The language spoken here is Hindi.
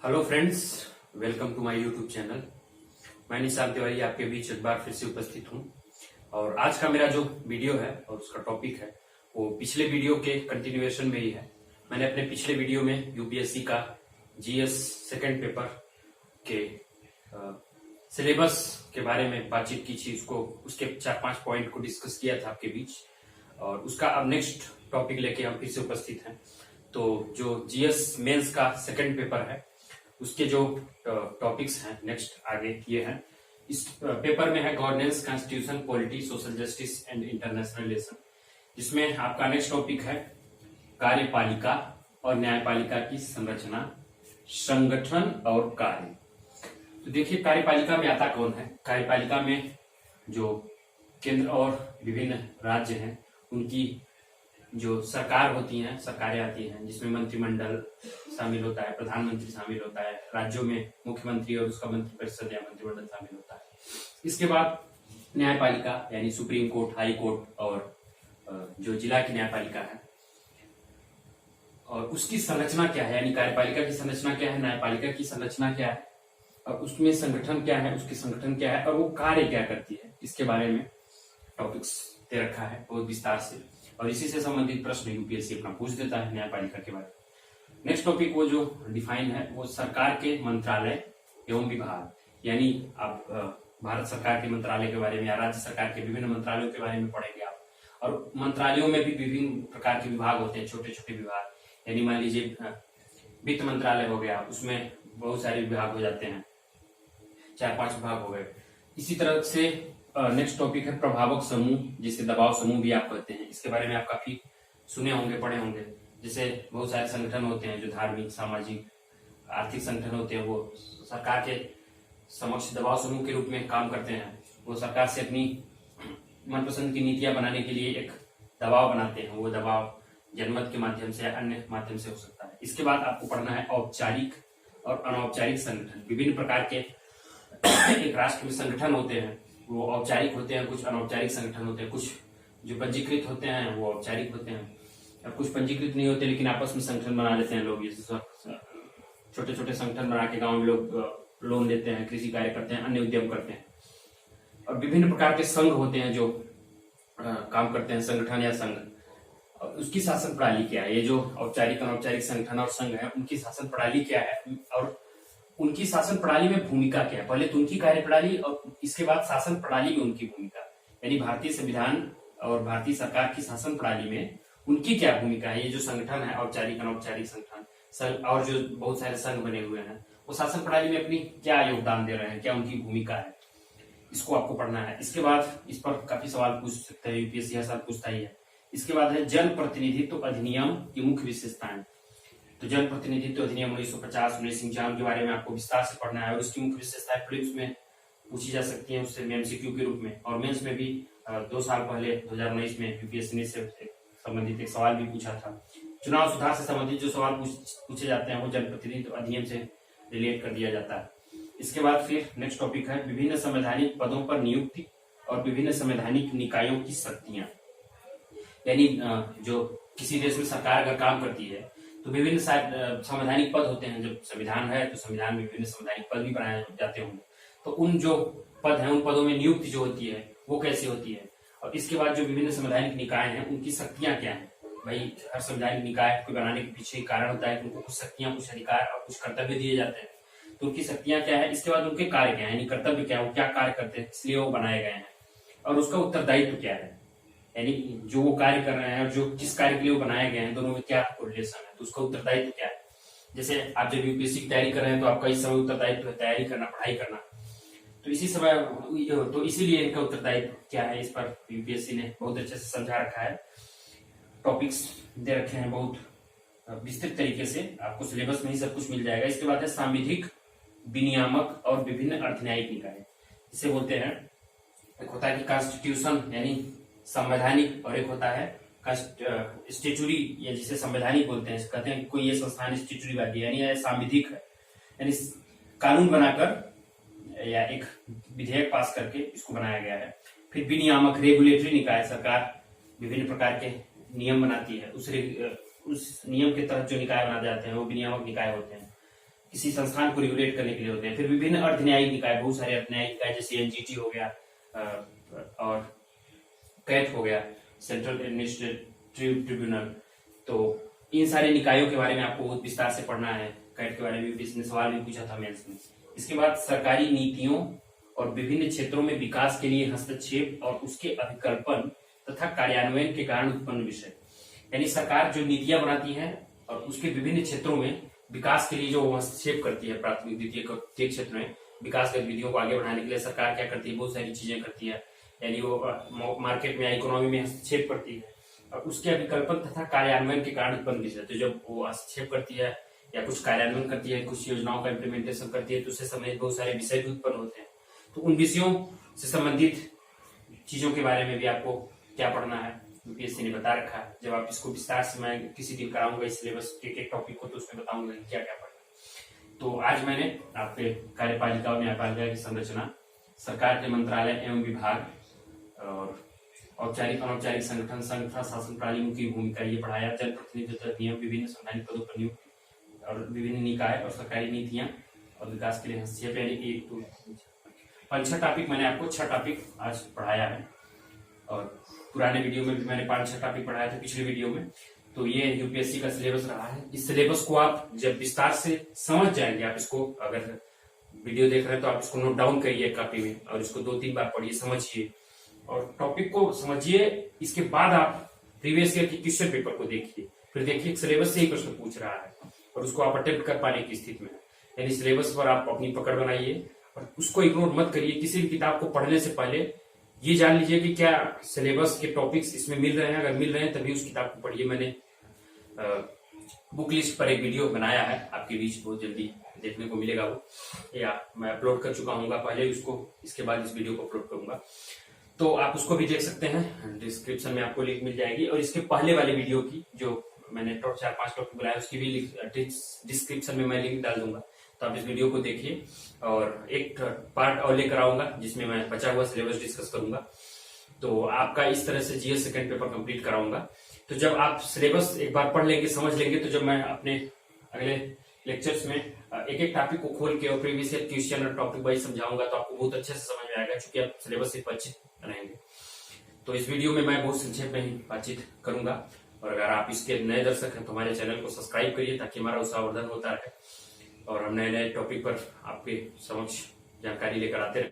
Hello friends, welcome to my YouTube channel. मैं निशांत तिवारी आपके बीच एक बार फिर से उपस्थित हूं। और आज का मेरा जो वीडियो है और उसका टॉपिक है वो पिछले वीडियो के कंटिन्यूएशन में ही है। मैंने अपने पिछले वीडियो में यूपीएससी का जीएस सेकंड पेपर के सिलेबस के बारे में बातचीत की थी। उसके 4-5 पॉइंट को डिस्कस किया था आपके बीच, और उसका अब नेक्स्ट टॉपिक लेके हम फिर से उपस्थित हैं। तो जो जीएस मेंस का सेकंड पेपर है उसके जो टॉपिक्स हैं नेक्स्ट आगे ये हैं। इस पेपर में है governance, constitution, polity, social justice and international relation, जिसमें आपका नेक्स्ट टॉपिक है कार्यपालिका और न्यायपालिका की संरचना, संगठन और कार्य। तो देखिए, कार्यपालिका में आता कौन है। कार्यपालिका में जो केंद्र और विभिन्न राज्य हैं उनकी जो सरकार होती है, सरकारें आती हैं, जिसमें मंत्रिमंडल शामिल होता है, प्रधानमंत्री शामिल होता है, राज्यों में मुख्यमंत्री और उसका मंत्रिपरिषद या मंत्रिमंडल शामिल होता है। इसके बाद न्यायपालिका यानी सुप्रीम कोर्ट, हाई कोर्ट और जो जिला की न्यायपालिका है, और उसकी संरचना क्या है, यानी कार्यपालिका की संरचना क्या है, न्यायपालिका की संरचना क्या है, और उसमें संगठन क्या है, उसकी संगठन क्या है और वो कार्य क्या करती है, इसके बारे में टॉपिक्स दे रखा है बहुत विस्तार से। और इसी से संबंधित प्रश्न यूपीएससी अपना पूछ देता है न्यायपालिका के बारे में। नेक्स्ट टॉपिक वो जो डिफाइन है वो सरकार के मंत्रालय एवं विभाग, यानी आप भारत सरकार के मंत्रालय के बारे में या राज्य सरकार के विभिन्न मंत्रालयों के बारे में पढ़ेंगे आप। और मंत्रालयों में भी विभिन्न प्रकार के विभाग होते हैं, छोटे छोटे विभाग, यानी मान लीजिए वित्त मंत्रालय हो गया, उसमें बहुत सारे विभाग हो जाते हैं, 4-5 विभाग हो गए। इसी तरह से नेक्स्ट टॉपिक है प्रभावक समूह, जिसे दबाव समूह भी आप कहते हैं। इसके बारे में आप काफी सुने होंगे, पढ़े होंगे। जैसे बहुत सारे संगठन होते हैं जो धार्मिक, सामाजिक, आर्थिक संगठन होते हैं, वो सरकार के समक्ष दबाव समूह के रूप में काम करते हैं। वो सरकार से अपनी मनपसंद की नीतियां बनाने के लिए एक दबाव बनाते हैं। वो दबाव जनमत के माध्यम से या अन्य माध्यम से हो सकता है। इसके बाद आपको पढ़ना है औपचारिक और अनौपचारिक संगठन। विभिन्न प्रकार के एक राष्ट्र में संगठन होते हैं, वो औपचारिक होते हैं, कुछ अनौपचारिक संगठन होते हैं। कुछ जो पंजीकृत होते हैं वो औपचारिक होते हैं, और कुछ पंजीकृत नहीं होते लेकिन आपस में संगठन बना लेते हैं लोग। जैसे छोटे छोटे संगठन बना के गाँव में लोग लोन देते हैं, कृषि कार्य करते हैं, अन्य उद्यम करते हैं। और विभिन्न प्रकार के संघ होते हैं जो काम करते हैं, संगठन या संघ। उसकी शासन प्रणाली क्या है, ये जो औपचारिक अनौपचारिक संगठन और संघ है उनकी शासन प्रणाली क्या है, और उनकी शासन प्रणाली में भूमिका क्या है। पहले तो उनकी कार्य प्रणाली और इसके बाद शासन प्रणाली में उनकी भूमिका, यानी भारतीय संविधान और भारतीय सरकार की शासन प्रणाली में उनकी क्या भूमिका है। ये जो संगठन है, औपचारिक अनौपचारिक संगठन और जो बहुत सारे संघ बने हुए हैं, वो शासन प्रणाली में अपनी क्या योगदान दे रहे हैं, क्या उनकी भूमिका है, इसको आपको पढ़ना है। इसके बाद इस पर काफी सवाल पूछ सकते हैं, यूपीएससी हर साल पूछता ही है। इसके बाद है जन प्रतिनिधित्व अधिनियम की मुख्य विशेषताएं। तो जन प्रतिनिधित्व अधिनियम 1950-1951 के बारे में आपको विस्तार से पढ़ना है, और उसकी मुख्य विशेषताएं प्रीलिम्स में पूछी जा सकती हैं, उससे एमसीक्यू के रूप में। और मेंस में भी 2 साल पहले 2019 में यूपीएससी ने से संबंधित एक सवाल भी पूछा था। चुनाव सुधार से संबंधित जो सवाल पूछे जाते हैं वो जन प्रतिनिधित्व अधिनियम से रिलेट कर दिया जाता है। इसके बाद फिर नेक्स्ट टॉपिक है विभिन्न संवैधानिक पदों पर नियुक्ति और विभिन्न संवैधानिक निकायों की शक्तियां। यानी जो किसी देश में सरकार अगर काम करती है तो विभिन्न संवैधानिक पद होते हैं। जब संविधान है तो संविधान में विभिन्न संवैधानिक पद भी बनाए जाते होंगे। तो उन जो पद हैं, उन पदों में नियुक्ति जो होती है वो कैसे होती है। और इसके बाद जो विभिन्न संवैधानिक निकाय हैं उनकी शक्तियां क्या हैं। भाई, हर संवैधानिक निकाय को बनाने के पीछे कारण होता है कि उनको कुछ शक्तियां, कुछ अधिकार और कुछ कर्तव्य दिए जाते हैं। तो उनकी शक्तियां क्या है, इसके बाद उनके कार्य क्या है, यानी कर्तव्य क्या है, वो क्या कार्य करते हैं, इसलिए वो बनाए गए हैं, और उसका उत्तरदायित्व क्या है, यानी जो वो कार्य कर रहे हैं और जो किस कार्य के लिए वो बनाए गए हैं, दोनों में क्या रिलेशन है, तो उसका उत्तरदायित्व क्या है। जैसे आप जब यूपीएससी की तैयारी कर रहे हैं तो आपका इस समय उत्तरदायित्व है तैयारी करना, पढ़ाई करना। तो इसी समय तो इसीलिए इनका उत्तरदायित्व क्या है, इस पर यूपीएससी ने बहुत अच्छे से समझा रखा है। टॉपिक्स दे रखे हैं बहुत विस्तृत तरीके से, आपको सिलेबस में ही सब कुछ मिल जाएगा। इसके बाद है सांविधिक, विनियामक और विभिन्न अर्धन्यायिक निकाय। इसे बोलते हैं, एक होता है कि कॉन्स्टिट्यूशन यानी संवैधानिक, और एक होता है स्टेचुरी, या जिसे संवैधानिक बोलते हैं। कहते हैं कोई ये संस्थान स्टेचुरीवादी यानी सांविधिक है, यानी कानून बनाकर या एक विधेयक पास करके इसको बनाया गया है। फिर विनियामक, रेगुलेटरी निकाय, सरकार विभिन्न प्रकार के नियम बनाती है, उस नियम के तहत जो निकाय बनाए जाते हैं वो विनियामक निकाय होते हैं। किसी संस्थान को रेगुलेट करने के लिए होते हैं। फिर विभिन्न अर्ध न्यायिक निकाय, बहुत सारे अर्ध न्यायिक निकाय जैसे एनजीटी हो गया और कैट हो गया, सेंट्रल एडमिनिस्ट्रेटिव ट्रिब्यूनल। तो इन सारे निकायों के बारे में आपको बहुत विस्तार से पढ़ना है। कैट के बारे में इसने सवाल भी पूछा था मेंस में। इसके बाद सरकारी नीतियों और विभिन्न क्षेत्रों में विकास के लिए हस्तक्षेप और उसके अभिकल्पन तथा कार्यान्वयन के कारण उत्पन्न विषय, यानी सरकार जो नीतियां बनाती है और उसके विभिन्न क्षेत्रों में विकास के लिए जो हस्तक्षेप करती है, प्राथमिक द्वितीय क्षेत्र में विकास गतिविधियों को आगे बढ़ाने के लिए सरकार क्या करती है, बहुत सारी चीजें करती है। यानी वो मार्केट में, इकोनॉमी में हस्तक्षेप करती है और उसके अभिकल्पन तथा कार्यान्वयन के कारण उत्पन्न विषय। तो जब वो हस्तक्षेप करती है या कुछ कार्यान्वयन करती है, कुछ योजनाओं का इम्प्लीमेंटेशन करती है, तो उससे संबंधित बहुत सारे विषय भी उत्पन्न होते हैं। तो उन विषयों से संबंधित चीजों के बारे में भी आपको क्या पढ़ना है, यूपीएससी ने बता रखा है। जब आप इसको विस्तार से मैं किसी दिन कराऊंगा इस सिलेबस के एक टॉपिक को, तो उसमें बताऊंगा कि क्या क्या पढ़ना। तो आज मैंने आपके कार्यपालिका और न्यायपालिका की संरचना, सरकार के मंत्रालय एवं विभाग और औपचारिक अनौपचारिक संगठन, संघ शासन प्रणाली की भूमिका ये पढ़ाया, जनप्रतिनिधित्व नियम, विभिन्न संवैधानिक पदों पर नियुक्ति और विभिन्न निकाय और सरकारी नीतियां और विकास के लिए हस्तक्षेप, यानी कि 5-6 टॉपिक मैंने आपको 6 टॉपिक आज पढ़ाया है। और पुराने वीडियो में भी मैंने 5-6 टॉपिक पढ़ाया था पिछले वीडियो में। तो ये यूपीएससी का सिलेबस रहा है। इस सिलेबस को आप जब विस्तार से समझ जाएंगे, आप इसको अगर वीडियो देख रहे हैं तो आप इसको नोट डाउन करिए कॉपी में और इसको 2-3 बार पढ़िए, समझिए और टॉपिक को समझिए। इसके बाद आप प्रीवियस ईयर के क्वेश्चन पेपर को देखिए, फिर देखिए सिलेबस से ही प्रश्न पूछ रहा है और उसको आप अटेम्प्ट कर पाने की स्थिति में, यानी सिलेबस पर आप अपनी पकड़ बनाइए और उसको इग्नोर मत करिए। किसी भी किताब को पढ़ने से पहले ये जान लीजिए कि क्या सिलेबस के टॉपिक्स इसमें मिल रहे हैं। अगर मिल रहे हैं तभी उस किताब को पढ़िए। मैंने बुक लिस्ट पर एक वीडियो बनाया है, आपके बीच बहुत जल्दी देखने को मिलेगा वो, या मैं अपलोड कर चुका हूँ पहले उसको, इसके बाद इस वीडियो को अपलोड करूंगा, तो आप उसको भी देख सकते हैं। डिस्क्रिप्शन में आपको लिंक मिल जाएगी और इसके पहले वाले वीडियो की जो मैंने 4-5 टॉपिक बनाया उसकी भी डिस्क्रिप्शन में मैं लिंक डाल दूंगा, तो आप इस वीडियो को देखिए। और एक पार्ट और लेकर आऊंगा जिसमें मैं बचा हुआ सिलेबस डिस्कस करूंगा। तो आपका इस तरह से जीएस सेकंड पेपर कंप्लीट कराऊंगा। तो जब आप सिलेबस एक बार पढ़ लेंगे, समझ लेंगे, तो जब मैं अपने अगले लेक्चर्स में एक एक टॉपिक को खोल के और प्रीवियस ईयर क्वेश्चन और टॉपिक वाइज समझाऊंगा, तो आपको बहुत अच्छे से समझ में आएगा, क्योंकि आप सिलेबस से परिचित रहेंगे। तो इस वीडियो में मैं बहुत संक्षेप में ही बातचीत करूंगा। और अगर आप इसके नए दर्शक हैं तो हमारे चैनल को सब्सक्राइब करिए ताकि हमारा उत्साहवर्धन होता रहे और हम नए नए टॉपिक पर आपके समक्ष जानकारी लेकर आते रहे।